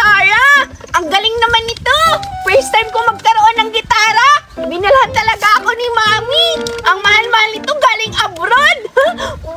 gitara! Ang galing naman nito! First time ko magkaroon ng gitara! Binilhan talaga ako ni Mami! Ang mahal-mahal nito galing abroad!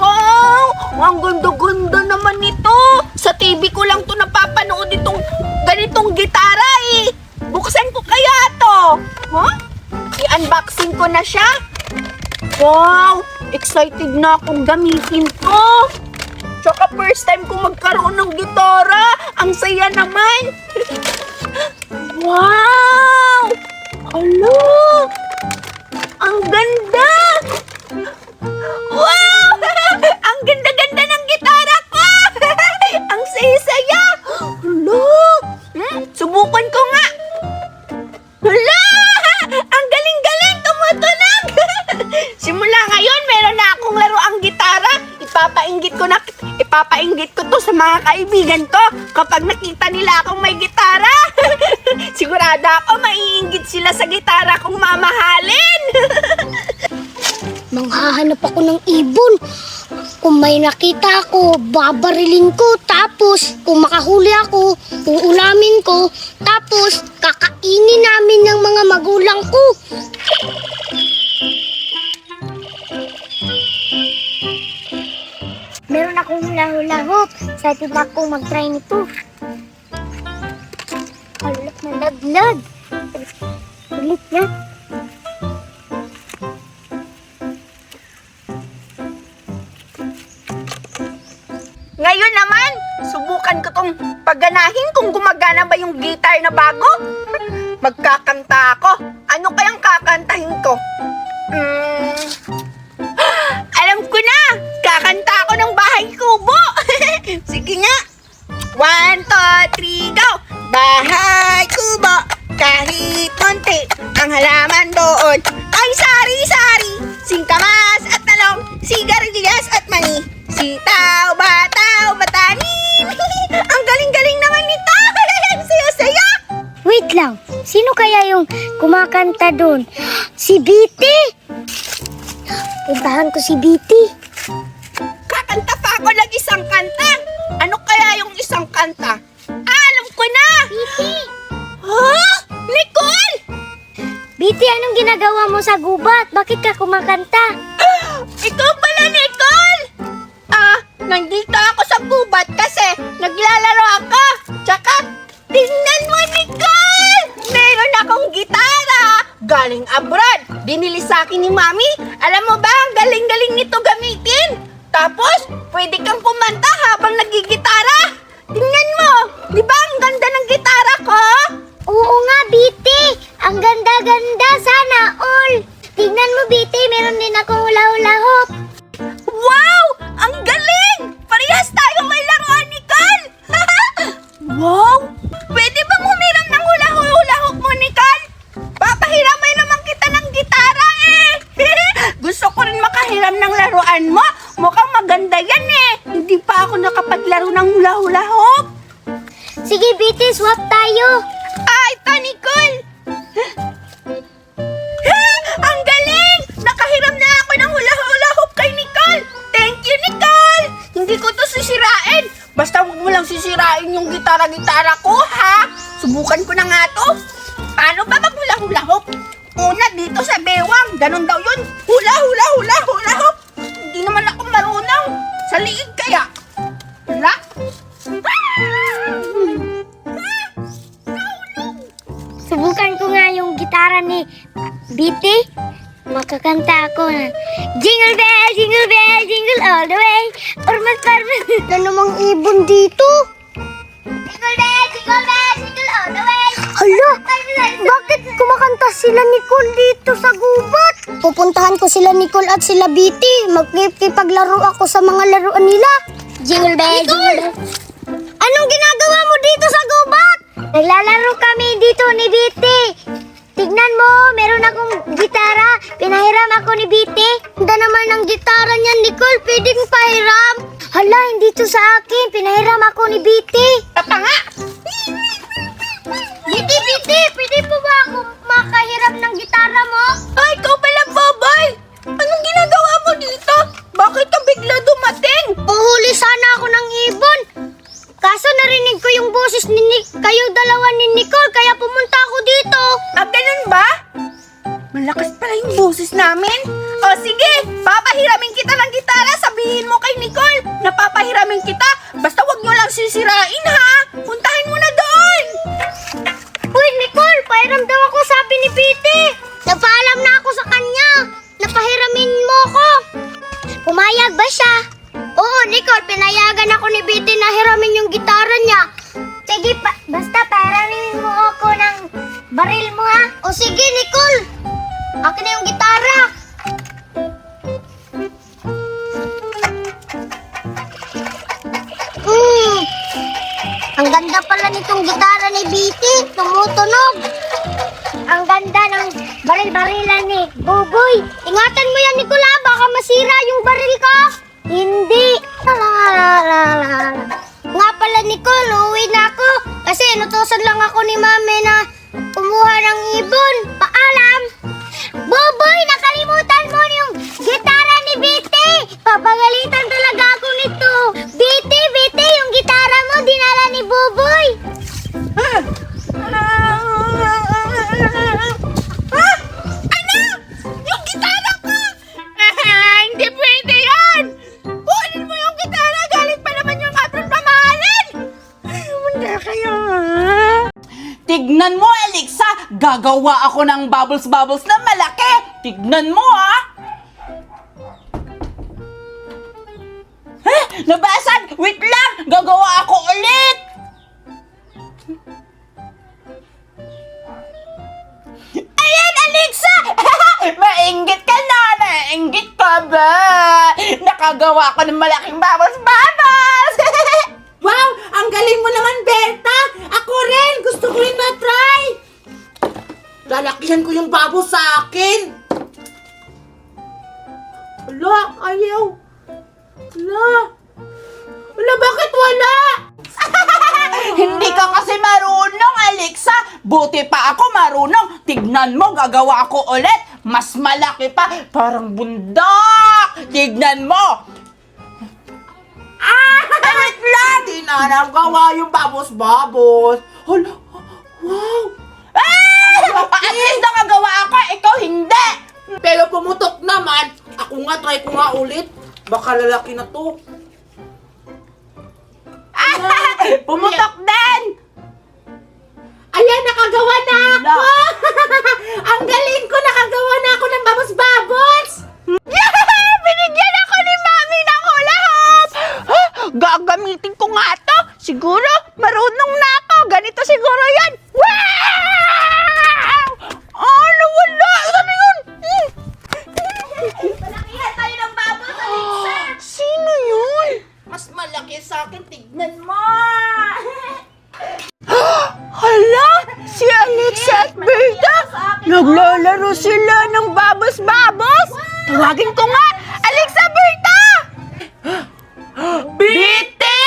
Wow! Ang ganda-ganda naman nito! Sa TV ko lang to napapanood itong ganitong gitara eh! Buksan ko kaya to! Huh? I-unboxing ko na siya! Wow! Excited na akong gamitin to! Tsaka first time ko magkaroon ng gitara! Ang saya naman! Wow! Alo! Ang ganda! Wow! Ang ganda-ganda ng gitara ko! Ang saya-saya! Alo! Subukan ko nga! Hala! Ang galing-galing! Tumutunog! Simula ngayon, meron na akong laruang gitara. Ipapainggit ko to sa mga kaibigan ko kapag nakita nila akong may gitara. Sigurado ako maiinggit sila sa gitara kong mamahalin. Manghahanap ako ng ibon. Kung may nakita ako, babarilin ko. Tapos, kung makahuli ako, uulamin ko. Tapos, kakainin namin ng mga magulang ko. Meron akong hula-hula-hop. Excited ako mag-try nito. Alak na laglag. Ulit yan. Ngayon naman, subukan ko tong pagganahin kung gumagana ba yung guitar na bago. Magkakanta ako. Ano kayang kakantahin ko? Alam ko na! Kakanta ako ng Bahay Kubo! Sige nga! 1, 2, 3, go! Bahay Kubo, kahit konti, ang halaman doon ay sari-sari, singkamas at talong, sigarilyas at mani, sitaw, bataw, batanin. Ang galing-galing naman nito! Saya-saya! Wait lang, sino kaya yung kumakanta doon? Si Biti! Puntahan ko si Biti. Kakanta pa ako ng isang kanta. Ano kaya yung isang kanta? Alam ko na! Biti! Huh? Nicole! Biti, anong ginagawa mo sa gubat? Bakit ka kumakanta? Ikaw pala, Nicole! Nandito ako sa gubat kasi naglalaro ako. Tsaka, tingnan mo, Nicole! Meron akong gitara! Galing abroad. Binili sa akin ni Mami. Alam mo ba, ang galing-galing nito gamitin. Tapos, pwede kang kumanta habang nagigitara. Tingnan mo, di ba ang ganda ng gitara ko? Oo nga, Biti! Ang ganda-ganda! Sana all! Tingnan mo, Biti, meron din akong hula-hula-hop. Wow! Ang galing! Parehas tayo may laruan, Nicole! Wow! Pwede bang humiram ng hula-hula-hop mo, Nicole? Papahiramay naman kita ng gitara eh! Gusto ko rin makahiram ng laruan mo. Mukhang maganda yan eh. Hindi pa ako nakapaglaro ng hula-hula-hop. Sige, Biti, swap tayo. Ito, Nicole! Ang galing! Nakahiram na ako ng hula-hula-hop kay Nicole! Thank you, Nicole! Hindi ko to sisirain. Basta huwag mo lang sisirain yung gitara-gitara ko, ha? Subukan ko na nga to. Paano ba mag-hula-hula-hop? Una, dito sa bewang. Ganon daw yun. Hula-hula-hula-hula-hop. Hindi naman ako marunong. Sa liig kaya. Wala? Subukan ko nga yung gitara ni Biti. Makakanta ako na Jingle bell, jingle all the way. Ormas parmas. Ano namang ibon dito? Jingle bell, jingle all the way. Hala, bakit kumakanta sila Nicole dito sa gubat? Pupuntahan ko sila Nicole at sila Biti. Magkipaglaro ako sa mga laruan nila. Jingle bell, jingle bell. Anong ginagawa mo dito sa gubat? Naglalaro kami dito ni Biti. Tignan mo, meron akong gitara. Pinahiram ako ni Biti. Ganda naman ang gitara niya, Nicole. Pwedeng pahiram. Hala, hindi to sa akin. Pinahiram ako ni Biti. Tapa nga! Biti, pwede po ba ako makahiram ng gitara mo? Ay, ikaw pala, Boboy! Anong ginagawa mo dito? Bakit ka bigla dumating? Uhuli sana ako ng ibon. Kaso narinig ko yung boses ni kayo dalawa ni Nicole, kaya pumunta ako dito. Ah, ganun ba? Malakas pala yung boses namin. O sige, papahiramin kita ng gitara. Sabihin mo kay Nicole na papahiramin kita. Basta wag nyo lang sisirain ha. Puntahin mo na doon. Uy, Nicole, pahiram daw ako, sabi ni Pete. Nagpaalam na ako sa kanya. Napahiramin mo ko. Pumayag ba siya? Oo, Nicole, pinayagan ako ni Pete na hiramin yung gitara niya. Sige, basta pahiramin mo ako ng baril mo ha. O sige, Nicole. Akin na yung gitara. Ang ganda pala nitong gitara ni Biti. Tumutunog. Ang ganda ng baril-barilan ni Buboy. Ingatan mo yan, Nicola. Baka masira yung baril ko. Hindi. Nga pala, Nicole, uuwi na ako. Kasi inutusan lang ako ni Mami na kumuha ng ibon. Paalam. Buboy, nakalimutan mo yung gitara ni Biti. Papagalitan talaga ako nito. Biti, yung gitara mo, dinala ni Buboy. Ano? Yung gitara ko! Hindi pwede yan! Kunin mo yung gitara! Galing pa naman yung abron pamahalan! Manda kayo Tignan mo, Alexa! Gagawa ako ng bubbles na malaki! Tignan mo, ha! Nabasag! Wait lang! Gagawa ako ulit! Ayan, Alexa! Mainggit ka na! Nainggit ka ba? Nakagawa ko ng malaking bubbles! Wow! Ang galing mo naman, Berta! Ako rin! Gusto ko rin ma-try! Lalakihan ko yung babo sa akin! Wala! Ayaw! Wala! Wala! Bakit wala? Hindi ka kasi marunong, Alexa! Buti pa ako marunong! Tignan mo, gagawa ako ulit! Mas malaki pa! Parang bundok! Tignan mo! Wait lang! Di na nagawa yung babos-babos! Hala! Wow! At least nakagawa ako, ikaw hindi! Pero pumutok naman! Ako nga, try ko nga ulit! Baka lalaki na to! Pumutok din! Ayan, nakagawa na ako! Ang galing ko! Nakagawa na ako ng babos-babos! Binigyan ako ni Mami ng hula hoop! Gagamitin ko nga to! Siguro, marunong na ako! Ganito siguro yan! Wow! Nawala! Ano yun? Palakihan tayo ng bubbles, Alexa! Sino yun? Mas malaki sa akin, tignan mo! Hala! Si Alexa at Berta! Naglalaro sila ng babos-babos! Tawagin ko nga! Alexa, Berta! Biti!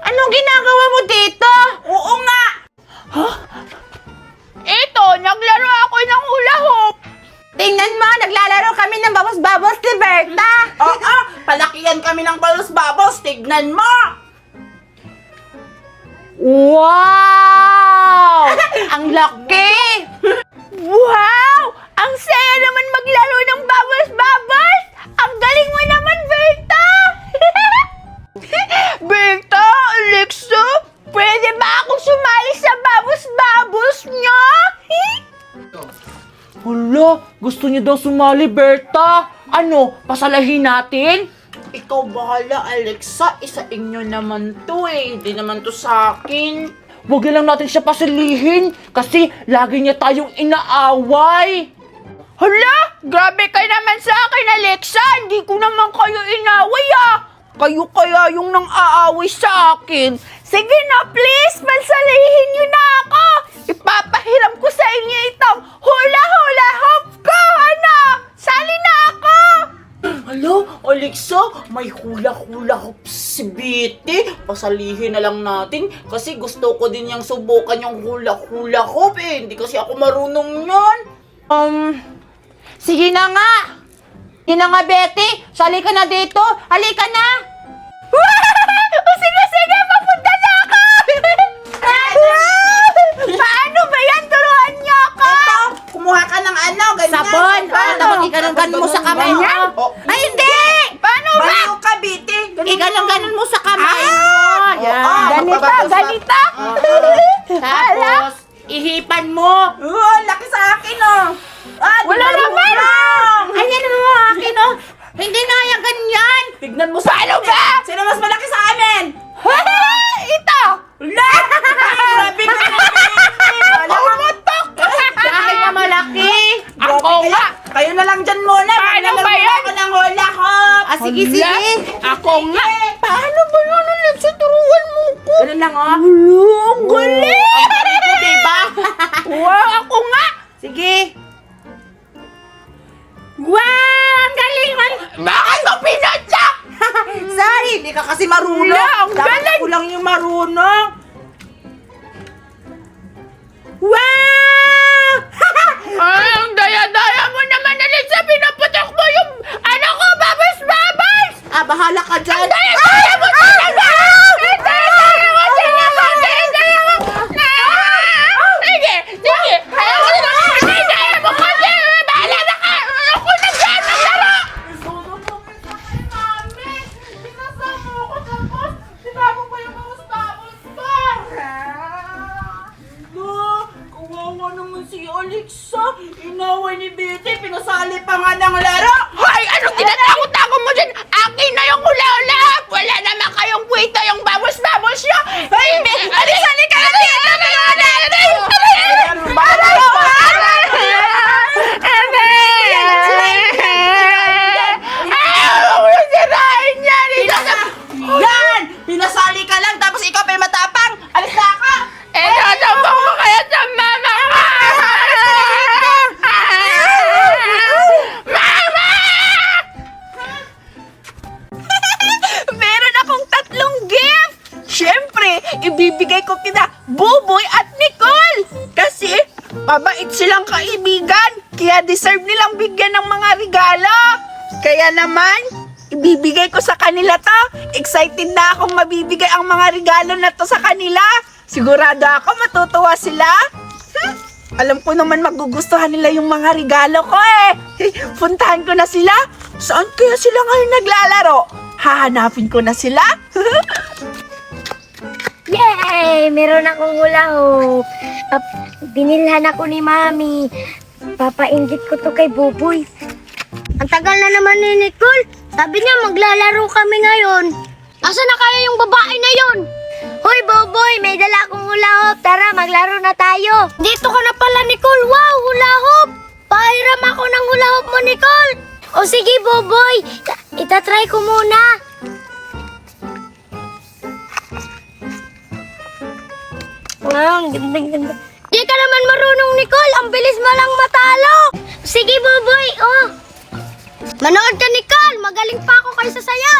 Anong ginagawa mo dito? Oo nga! Ito, naglaro ako ng hula hoop! Tingnan mo, naglalaro kami ng babos-babos ni Berta! Oo, palakihan kami ng babos-babos, tignan mo! Wow! Ang laki! Wow! Ang saya naman maglaro ng bubbles-bubbles! Ang galing mo naman, Berta! Berta, Alexa, pwede ba akong sumali sa bubbles-bubbles niyo? Hala, gusto niyo daw sumali, Berta? Ano, pasalahin natin? Ikaw bahala, Alexa. Isa inyo naman to eh. Hindi naman to sa akin. Huwag lang natin siya pasalihin kasi lagi niya tayong inaaway. Hala, grabe ka naman sa akin, Alexa. Hindi ko naman kayo inaway Kayo kaya yung nang aaway sa akin. Sige na, please, pansalihin niyo na ako. Ipapahiram ko sa inyo itong hula-hula hoop ko, Sali na ako! Hala, Alexa, may hula-hula hoop si Biti. Pasalihin na lang natin kasi gusto ko din yung subukan yung hula-hula hoop eh. Hindi kasi ako marunong yun. Sige na nga. Sige na nga, Betty. Sali ka na dito. Halika na. Sige, papunta na ako! Ganita, ganita. Tapos, ihipan mo. Oh, laki sa akin, oh. Ah, Wala naman. Ayan mo, akin, oh. Hindi na yan ganyan. Tignan mo sa ano ba? Sino mas malaki sa amin? Ito. Grabe ka naman. Pumutok! Bakit na malaki? Ako Grabe nga. Kayo na lang dyan muna. Paano ba yan? Ako ng hula ko. Ah, sige, Hala, sige. Ako nga. Paano ba yun, Alexa? Turuan mo ko. Ganun lang, oh. Ang galing! Ang galing ko, diba? Wow, ako nga. Sige. Wow! Ang galing man! Bakit mo pinadyak? Sorry, hindi ka kasi marunong. Wala, ang Dapat galing. ako lang yung marunong. Wow! Ay, ang daya-daya mo naman, Alexa. Pinaputok mo yung ano ko, babas-babas. Ah, bahala ka dyan. Ang daya-daya mo talaga. Ang daya-daya mo talaga. Ang daya-daya mo. Sige, sige. Ayaw ko na. Ang daya mo kasi. Bahala na ka. Ako na dyan. Ang laro. Kawawa naman si Alexa. Inaway ni Betty. Pinasali pa nga ng laro. Hoy, anong tinatakot-takot mo dyan? Akin na yung hula-hula. Wala naman kayong kwenta yung babos-babos nyo. Hey, alisali ka na dito. Yan! Pinasali ka lang tapos ikaw pa yung matapang. Alis na ka! Tatambak mo kaya sa mama ko! Mama! Meron akong 3 gift! Siyempre, ibibigay ko kina Buboy at Nicole! Kasi, mabait silang kaibigan, kaya deserve nilang bigyan ng mga regalo. Kaya naman, ibibigay ko sa kanila to. Excited na akong mabibigay ang mga regalo na to sa kanila. Sigurado ako matutuwa sila. Alam ko naman magugustuhan nila yung mga regalo ko eh. Puntahan ko na sila. Saan kaya sila ngayon naglalaro? Hahanapin ko na sila. Yay! Meron akong hula hoop. Binilhan ako ni Mami. Papainggit ko to kay Buboy. Ang tagal na naman ni Nicole. Sabi niya maglalaro kami ngayon. Asa na kaya yung babae na yon? Hoy, Buboy! May dala akong hula hoop. Tara, maglaro na tayo. Dito ka na pala, Nicole. Wow, hula hoop! Pahiram ako ng hula hoop mo, Nicole. O sige, Buboy. Itatry ko muna. Wow, ang ganda-ganda. Di ka naman marunong, Nicole. Ang bilis mo lang matalo. Sige, Buboy. Oh. Manood ka, Nicole. Magaling pa ako kaysa saya.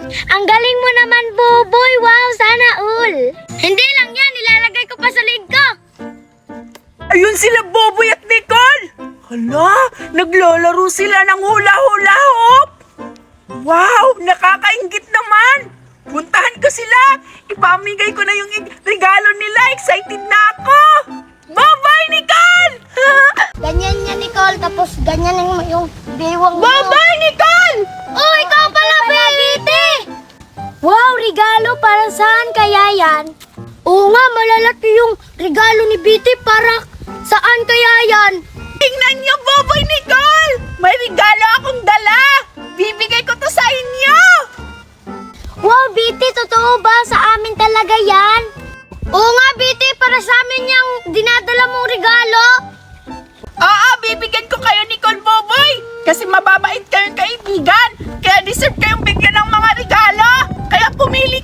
Ang galing mo naman, Buboy. Wow, sana all. Hindi lang yan. Nilalagay ko pa sa leg ko. Ayun sila, Buboy at Nicole! Hala, naglalaro sila ng hula-hula hoop! Wow, nakakaingit naman! Puntahan ko sila! Ipamigay ko na yung regalo nila! Excited na ako! Bye-bye, Nicole! Ganyan niya, Nicole. Tapos ganyan yung bewang mo. Bye-bye, Nicole! Oh, ikaw pala, baby! Wow, regalo para saan kaya yan? Oo nga, malalaki yung regalo ni Betty para saan kaya yan? Tingnan niyo, Boboy, Nicole! May regalo akong dala! Bibigay ko to sa inyo! Wow, Betty, totoo ba? Sa amin talaga yan? Oo nga, Betty, para sa amin yung dinadala mong regalo. Oo, bibigyan ko kayo, Nicole, Boboy! Kasi mababait kayong kaibigan! Kaya deserve kayong bigyan ng mga regalo! Kaya pumili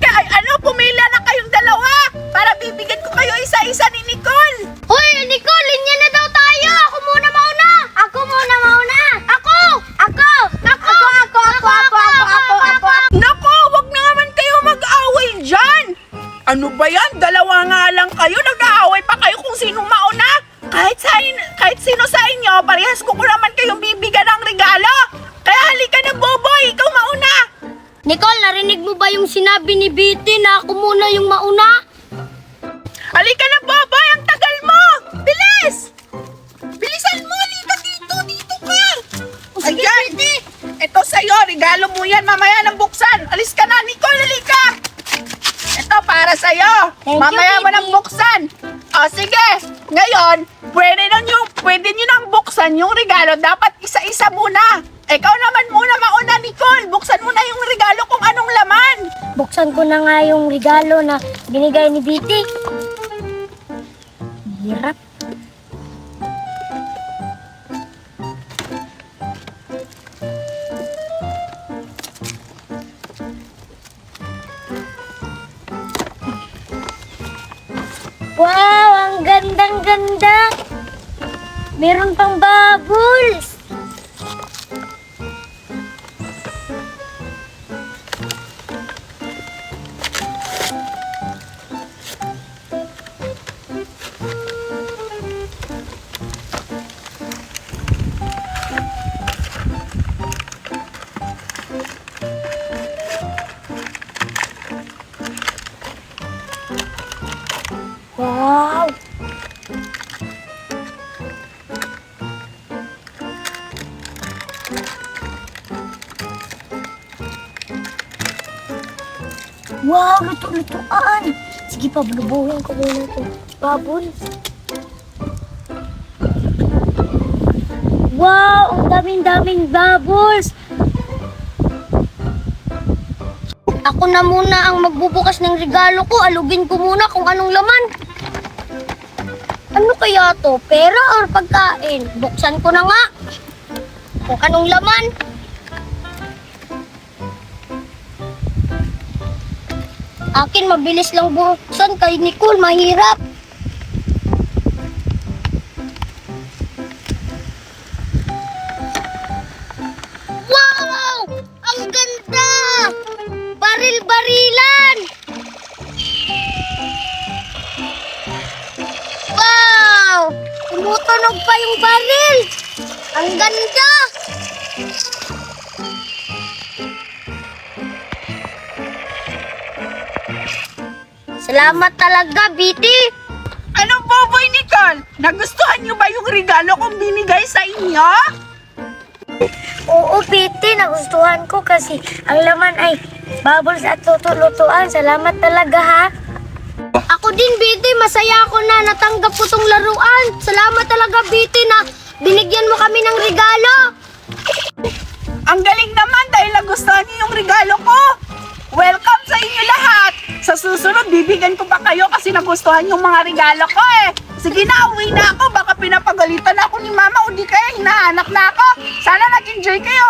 pumila na kayong dalawa! Para bibigyan ko kayo isa-isa ni Nicole! Hoy, Nicole, linya na daw tayo. Ako muna mauna. Ako muna mauna. Ako. Nako, wag na naman kayo mag-away dyan! Ano ba yan? Dalawa nga lang kayo, nag-aaway pa kayo kung sino mauna! Kahit sino sa inyo, parehas ko naman kayong bibigyan ng regalo! Kaya halika na, Boboy, ikaw mauna! Nicole, narinig mo ba yung sinabi ni Betty na ako muna yung mauna? Halika na, Boboy, ang tagal mo! Bilis! Bilisan mo, halika dito! regalo mo yan. Mamaya nang buksan. Alis ka na, Nicole. Halika. Ito para sa'yo. Thank you, Mamaya mo baby. nang buksan. O, sige. Ngayon, pwede nyo nang buksan yung regalo. Dapat isa-isa muna. Ikaw naman muna mauna, Nicole. Buksan mo na yung regalo kung anong laman. Buksan ko na nga yung regalo na binigay ni Biti. Hirap. Wow, ang gandang-ganda. Meron pang bubbles. Wow! Wow! Luto-lutoan! Sige pa, bulubuhin ko muna ito. Bubbles. Wow! Ang daming-daming bubbles! Ako na muna ang magbubukas ng regalo ko. Alugin ko muna kung anong laman. Ano kaya to? Pera or pagkain? Buksan ko na nga. Kung anong laman. Akin, mabilis lang buksan. Kay Nicole, mahirap. Wow! Ang ganda! Baril-barilan! Wow! Tumutunog pa yung baril! Ang ganda! Salamat talaga, Biti! Anong boboy, Nicole? Nagustuhan nyo ba yung regalo kong binigay sa inyo? Oo, Biti, nagustuhan ko kasi ang laman ay bubbles at luto-lutuan. Salamat talaga, ha? Ako din, Biti. Masaya ako na natanggap ko tong laruan. Salamat talaga, Biti, na binigyan mo kami ng regalo. Ang galing naman dahil nagustuhan niyo yung regalo ko. Welcome sa inyo lahat. Sa susunod, bibigyan ko pa kayo kasi nagustuhan yung mga regalo ko eh. Sige na, uwi na ako. Baka pinapagalitan ako ni Mama o di kaya hinahanap na ako. Sana nag-enjoy kayo.